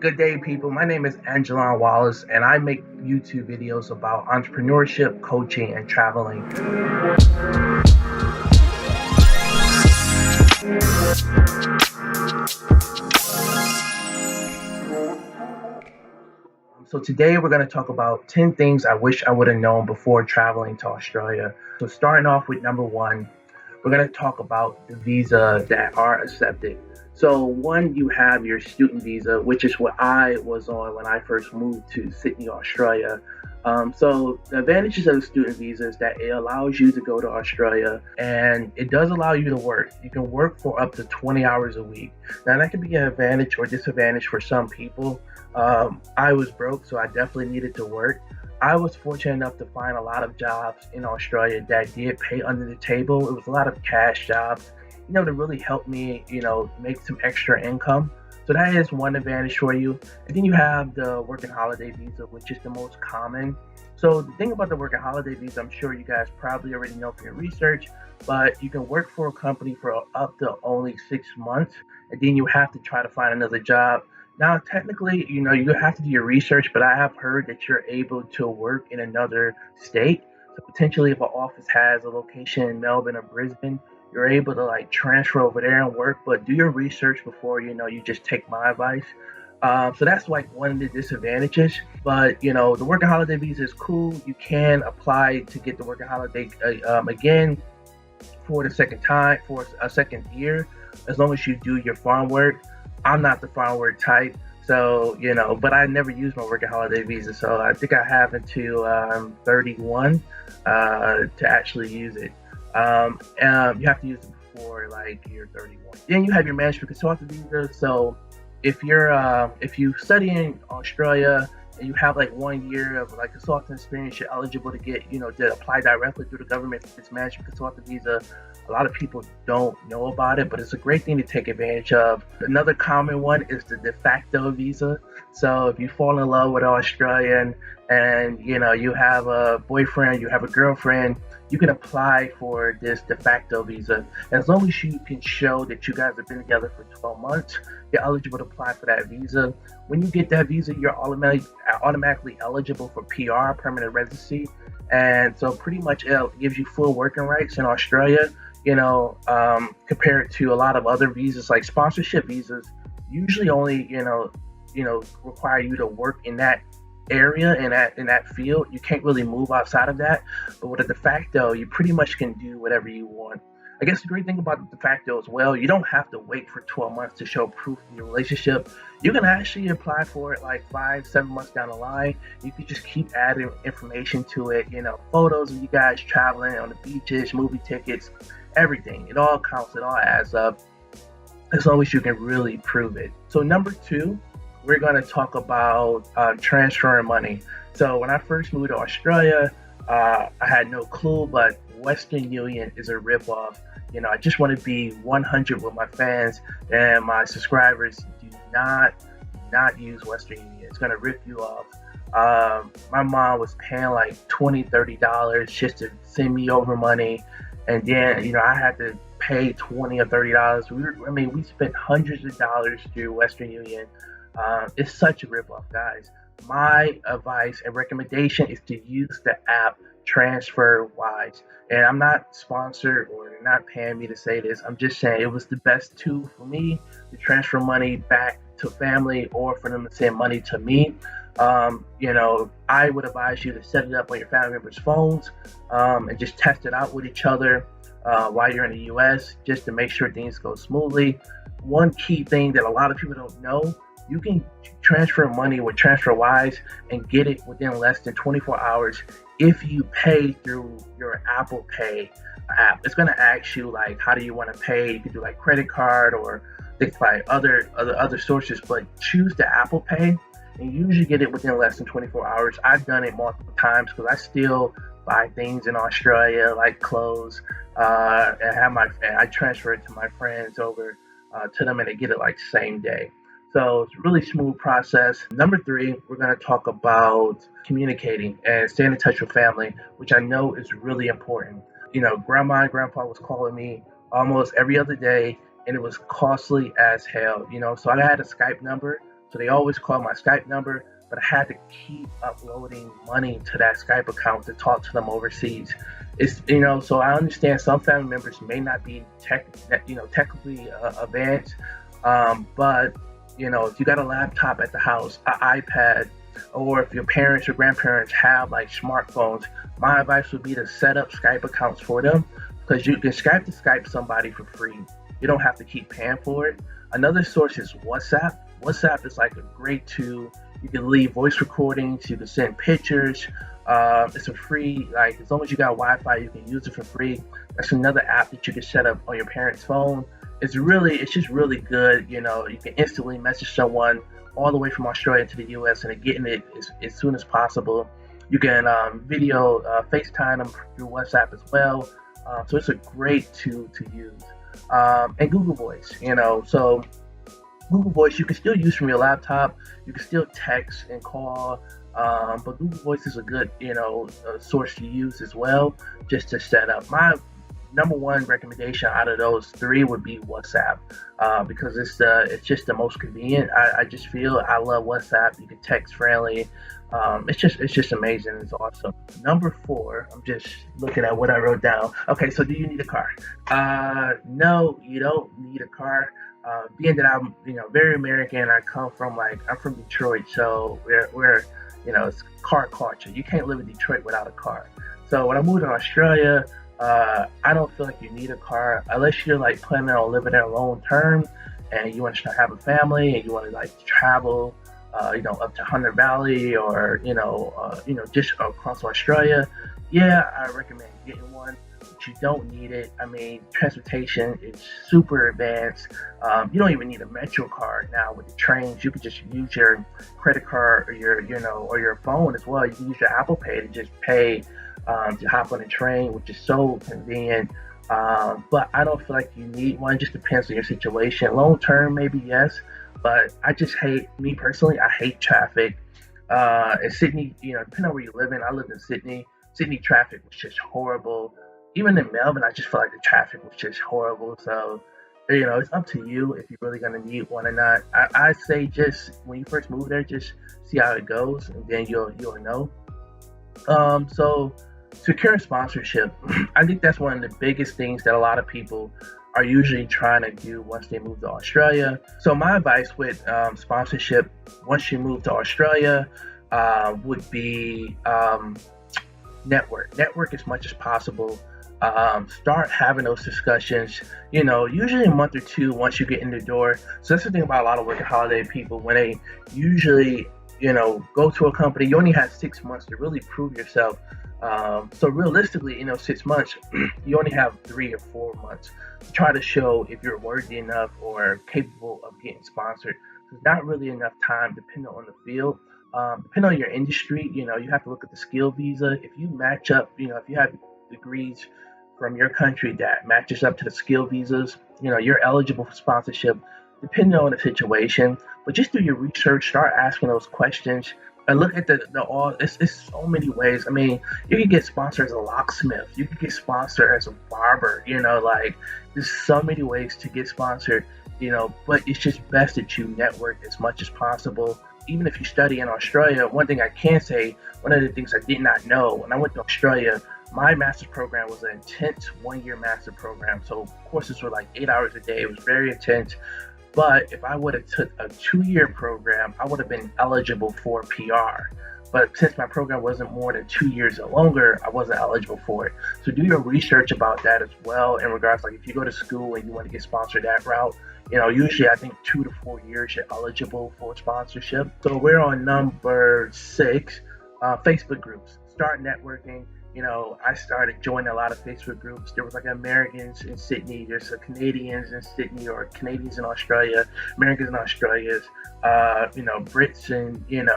Good day, people. My name is Aijalonwallace, and I make YouTube videos about entrepreneurship, coaching, and traveling. So today we're going to talk about 10 things I wish I would have known before traveling to Australia. So starting off with number one, we're going to talk about the visa that are accepted. So one, you have your student visa, which is what I was on when I first moved to Sydney, Australia. So the advantages of the student visa is that it allows you to go to Australia, and it does allow you to work. You can work for up to 20 hours a week. Now that can be an advantage or disadvantage for some people. I was broke, so I definitely needed to work. I was fortunate enough to find a lot of jobs in Australia that did pay under the table. It was a lot of cash jobs, to really help me, make some extra income. So that is one advantage for you. And then you have the working holiday visa, which is the most common. So the thing about the working holiday visa, I'm sure you guys probably already know from your research, but you can work for a company for up to only 6 months, and then you have to try to find another job. Now, technically, you have to do your research, but I have heard that you're able to work in another state. So potentially, if an office has a location in Melbourne or Brisbane, you're able to like transfer over there and work. But do your research before you just take my advice. So that's like one of the disadvantages. But the working holiday visa is cool. You can apply to get the working holiday again for the second time for a second year, as long as you do your farm work. I'm not the farm work type, so but I never used my working holiday visa, so I think I have until 31 to actually use it. You have to use it before like you're 31. Then you have your management consultant visa. So if you study in Australia and you have like 1 year of like consulting experience, you're eligible to get to apply directly through the government for this management consultant visa. A lot of people don't know about it, but it's a great thing to take advantage of. Another common one is the de facto visa. So if you fall in love with an Australian and you have a boyfriend, you have a girlfriend, you can apply for this de facto visa. As long as you can show that you guys have been together for 12 months, you're eligible to apply for that visa. When you get that visa, you're automatically eligible for PR, permanent residency. And so pretty much it gives you full working rights in Australia, compared to a lot of other visas like sponsorship visas, usually only, require you to work in that area in that field. You can't really move outside of that. But with a de facto, you pretty much can do whatever you want. I guess the great thing about the de facto as well, you don't have to wait for 12 months to show proof in your relationship. You can actually apply for it like 5, 7 months down the line. You can just keep adding information to it, photos of you guys traveling on the beaches, movie tickets, everything. It all counts, it all adds up, as long as you can really prove it. So number two, we're going to talk about transferring money. So when I first moved to Australia, I had no clue, but Western Union is a ripoff. I just want to be 100 with my fans and my subscribers. Do not use Western Union. It's going to rip you off. My mom was paying like $20, $30 just to send me over money. And then, I had to pay $20 or $30. We spent hundreds of dollars through Western Union. It's such a ripoff, guys. My advice and recommendation is to use the app TransferWise. And I'm not sponsored or they're not paying me to say this. I'm just saying it was the best tool for me to transfer money back to family or for them to send money to me. I would advise you to set it up on your family members' phones and just test it out with each other while you're in the US, just to make sure things go smoothly. One key thing that a lot of people don't know, you can transfer money with TransferWise and get it within less than 24 hours if you pay through your Apple Pay app. It's going to ask you like, how do you want to pay? You can do like credit card or things like other sources, but choose the Apple Pay and you usually get it within less than 24 hours. I've done it multiple times because I still buy things in Australia like clothes and I transfer it to my friends over to them and they get it like same day. So it's a really smooth process. Number three, we're going to talk about communicating and staying in touch with family, which I know is really important. Grandma and grandpa was calling me almost every other day and it was costly as hell. So I had a Skype number. So they always call my Skype number, but I had to keep uploading money to that Skype account to talk to them overseas. So I understand some family members may not be technically advanced, but if you got a laptop at the house, an iPad, or if your parents or grandparents have like smartphones, my advice would be to set up Skype accounts for them, because you can Skype to Skype somebody for free. You don't have to keep paying for it. Another source is WhatsApp. WhatsApp is like a great tool. You can leave voice recordings, you can send pictures. It's a free, like, as long as you got Wi-Fi, you can use it for free. That's another app that you can set up on your parents' phone. It's just really good. You can instantly message someone all the way from Australia to the US and getting it as soon as possible. You can video FaceTime them through WhatsApp as well. So it's a great tool to use. And Google Voice, so Google Voice you can still use from your laptop. You can still text and call, but Google Voice is a good, source to use as well, just to set up. My number one recommendation out of those three would be WhatsApp, because it's just the most convenient. I just feel I love WhatsApp. You can text friendly. It's just amazing. It's awesome. Number four, I'm just looking at what I wrote down. Okay, so do you need a car? No, you don't need a car. Being that I'm, very American, I'm from Detroit, so we're it's car culture. You can't live in Detroit without a car. So when I moved to Australia, I don't feel like you need a car unless you're like planning on living there long term, and you want to have a family and you want to like travel, up to Hunter Valley, or just across Australia. Yeah, I recommend getting one, but you don't need it. I mean, transportation is super advanced. You don't even need a Metro card now with the trains. You can just use your credit card or your phone as well. You can use your Apple Pay to just pay to hop on a train, which is so convenient. But I don't feel like you need one. It just depends on your situation. Long term, maybe yes, but me personally, I hate traffic. In Sydney, depending on where you live in, I lived in Sydney. Sydney traffic was just horrible. Even in Melbourne, I just felt like the traffic was just horrible. So, it's up to you if you're really gonna need one or not. I say just when you first move there, just see how it goes, and then you'll know. So secure sponsorship. I think that's one of the biggest things that a lot of people are usually trying to do once they move to Australia. So my advice with sponsorship once you move to Australia would be network as much as possible. Start having those discussions, usually a month or two once you get in the door. So that's the thing about a lot of working holiday people. When they usually go to a company, you only have 6 months to really prove yourself. So realistically, 6 months, you only have 3 or 4 months to try to show if you're worthy enough or capable of getting sponsored. There's not really enough time depending on the field. Depending on your industry, you have to look at the skill visa. If you match up, if you have degrees from your country that matches up to the skill visas, you're eligible for sponsorship depending on the situation. But just do your research, start asking those questions, and look at it's so many ways. I mean, you can get sponsored as a locksmith, you can get sponsored as a barber, like there's so many ways to get sponsored, but it's just best that you network as much as possible. Even if you study in Australia, one thing I can say, one of the things I did not know when I went to Australia, my master's program was an intense 1-year master program. So courses were like 8 hours a day. It was very intense. But if I would have took a 2-year program, I would have been eligible for PR. But since my program wasn't more than 2 years or longer, I wasn't eligible for it. So do your research about that as well in regards, like if you go to school and you want to get sponsored that route, usually I think 2 to 4 years you're eligible for sponsorship. So we're on number 6, Facebook groups. Start networking. I started joining a lot of Facebook groups. There was like Americans in Sydney, there's Canadians in Sydney, or Canadians in Australia, Americans in Australia, Brits in,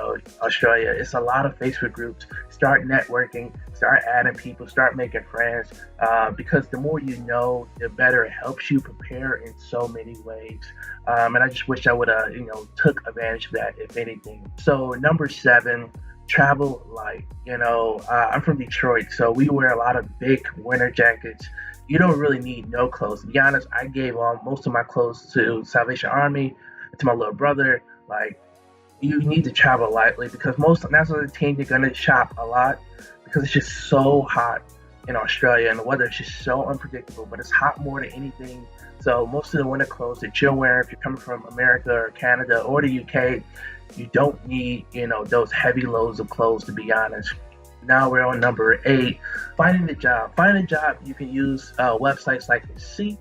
Australia. It's a lot of Facebook groups. Start networking, start adding people, start making friends, because the more you know, the better it helps you prepare in so many ways. And I just wish I would have, took advantage of that, if anything. So number 7, travel light. I'm from Detroit, so we wear a lot of big winter jackets. You don't really need no clothes. To be honest, I gave most of my clothes to Salvation Army, to my little brother. Like, you need to travel lightly because most 9 out of 10 you're gonna shop a lot because it's just so hot in Australia and the weather is just so unpredictable. But it's hot more than anything. So most of the winter clothes that you're wearing, if you're coming from America or Canada or the UK, you don't need those heavy loads of clothes. To be honest. Now we're on number 8, finding a job. Finding a job, you can use websites like Seek,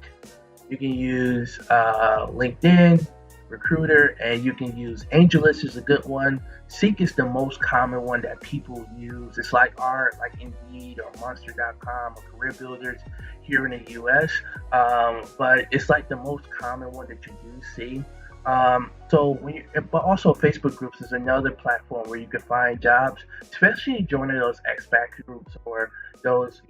you can use LinkedIn, Recruiter, and you can use AngelList is a good one. Seek is the most common one that people use. It's like like Indeed or Monster.com or Career Builders here in the US, but it's like the most common one that you do see. But also Facebook groups is another platform where you can find jobs, especially joining those expat groups or those,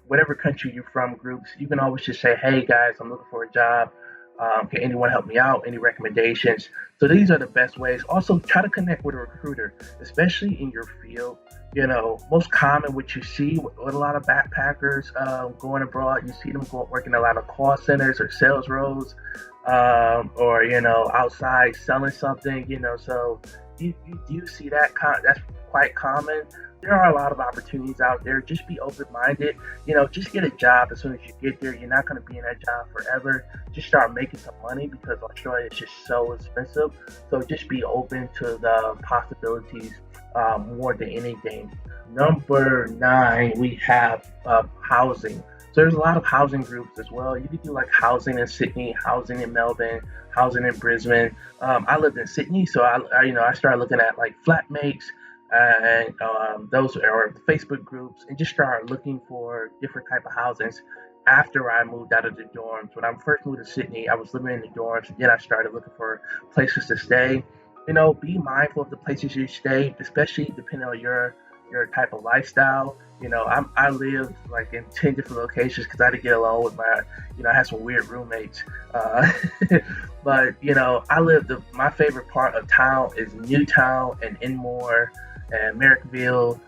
whatever country you're from groups. You can always just say, hey guys, I'm looking for a job. Can anyone help me out? Any recommendations? So these are the best ways. Also, try to connect with a recruiter, especially in your field. Most common what you see with a lot of backpackers going abroad, you see them working a lot of call centers or sales roles, or outside selling something. So you do see that. That's quite common. There are a lot of opportunities out there. Just be open-minded. Just get a job as soon as you get there. You're not going to be in that job forever. Just start making some money because Australia is just so expensive. So just be open to the possibilities more than anything. Number 9, we have housing. So there's a lot of housing groups as well. You could do like housing in Sydney, housing in Melbourne, housing in Brisbane. I lived in Sydney, so I started looking at like flatmates and those are Facebook groups, and just started looking for different type of housings after I moved out of the dorms. When I first moved to Sydney, I was living in the dorms, and then I started looking for places to stay. Be mindful of the places you stay, especially depending on your type of lifestyle. I lived like in 10 different locations because I had to get along with I had some weird roommates. But my favorite part of town is Newtown and Enmore and Merrickville.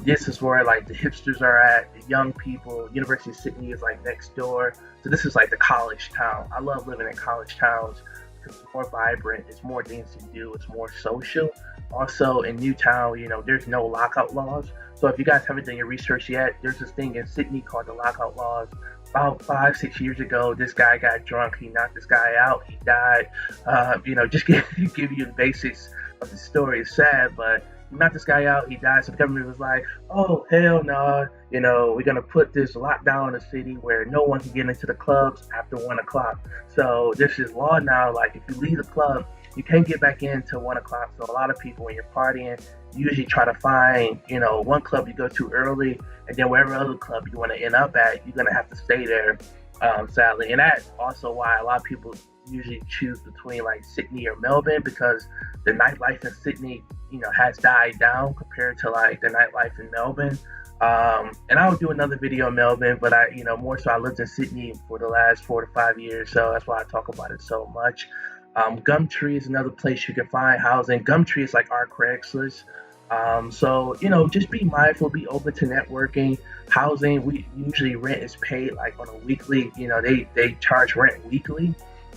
This is where like the hipsters are at, the young people. University of Sydney is like next door. So this is like the college town. I love living in college towns because it's more vibrant, it's more things to do, it's more social. Also in Newtown, there's no lockout laws. So if you guys haven't done your research yet, there's this thing in Sydney called the lockout laws. About 5-6 years ago, this guy got drunk. He knocked this guy out. He died. Just give you the basics of the story. It's sad, but he knocked this guy out. He died. So the government was like, "Oh hell no! We're gonna put this lockdown in the city where no one can get into the clubs after 1 o'clock." So this is law now. Like if you leave the club, you can't get back in till 1 o'clock. So a lot of people, when you're partying, you usually try to find, one club you go to early, and then wherever other club you want to end up at, you're gonna have to stay there, sadly. And that's also why a lot of people usually choose between like Sydney or Melbourne because the nightlife in Sydney, has died down compared to like the nightlife in Melbourne. And I'll do another video on Melbourne, but more so I lived in Sydney for the last 4 to 5 years, so that's why I talk about it so much. Gumtree is another place you can find housing. Gumtree is like our Craigslist. So, just be mindful, be open to networking. Housing, we usually rent is paid like on a weekly, they charge rent weekly.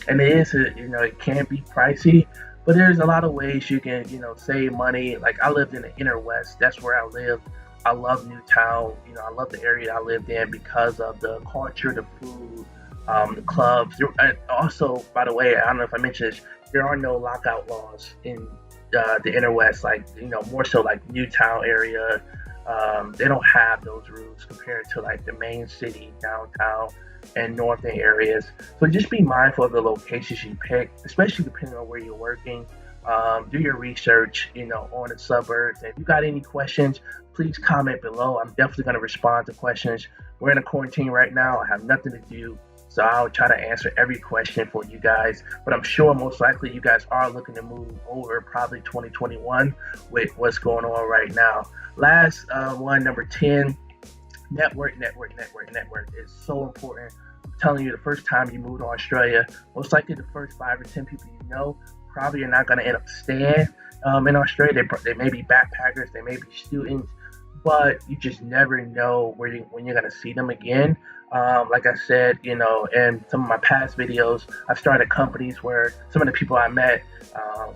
And it can be pricey, but there's a lot of ways you can, save money. Like I lived in the inner west. That's where I lived. I love Newtown. I love the area I lived in because of the culture, the food, the clubs. And also, by the way, I don't know if I mentioned this, there are no lockout laws in the inner west, like more so like Newtown area. They don't have those rules compared to like the main city, downtown, and northern areas. So just be mindful of the locations you pick, especially depending on where you're working. Do your research, on the suburbs. And if you got any questions, please comment below. I'm definitely going to respond to questions. We're in a quarantine right now. I have nothing to do. So I'll try to answer every question for you guys. But I'm sure most likely you guys are looking to move over probably 2021 with what's going on right now. Last one, number 10, network is so important. I'm telling you, the first time you move to Australia, most likely the first 5 or 10 people probably are not going to end up staying in Australia. They may be backpackers, they may be students, but you just never know when you're gonna see them again. Like I said, in some of my past videos, I've started companies where some of the people I met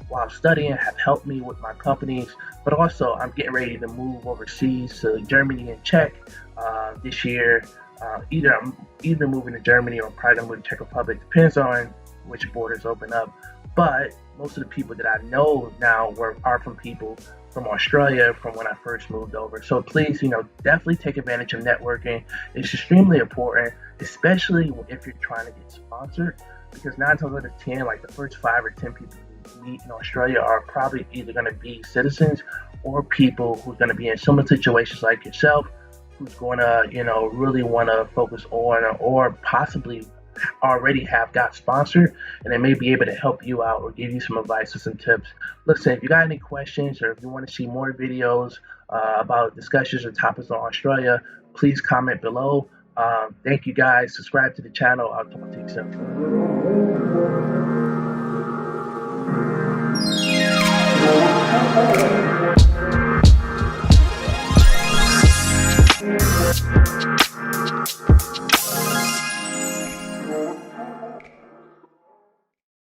while studying have helped me with my companies, but also I'm getting ready to move overseas to Germany and Czech this year. I'm either moving to Germany or probably gonna move to Czech Republic. Depends on which borders open up. But most of the people that I know now are from people from Australia from when I first moved over. So please, definitely take advantage of networking. It's extremely important, especially if you're trying to get sponsored, because 9 times out of 10, like the first 5 or 10 people you meet in Australia are probably either going to be citizens or people who's going to be in similar situations like yourself, who's going to, really want to focus on or possibly already have got sponsored, and they may be able to help you out or give you some advice or some tips. Listen, if you got any questions or if you want to see more videos about discussions or topics on Australia, please comment below. Thank you guys. Subscribe to the channel. I'll talk to you soon.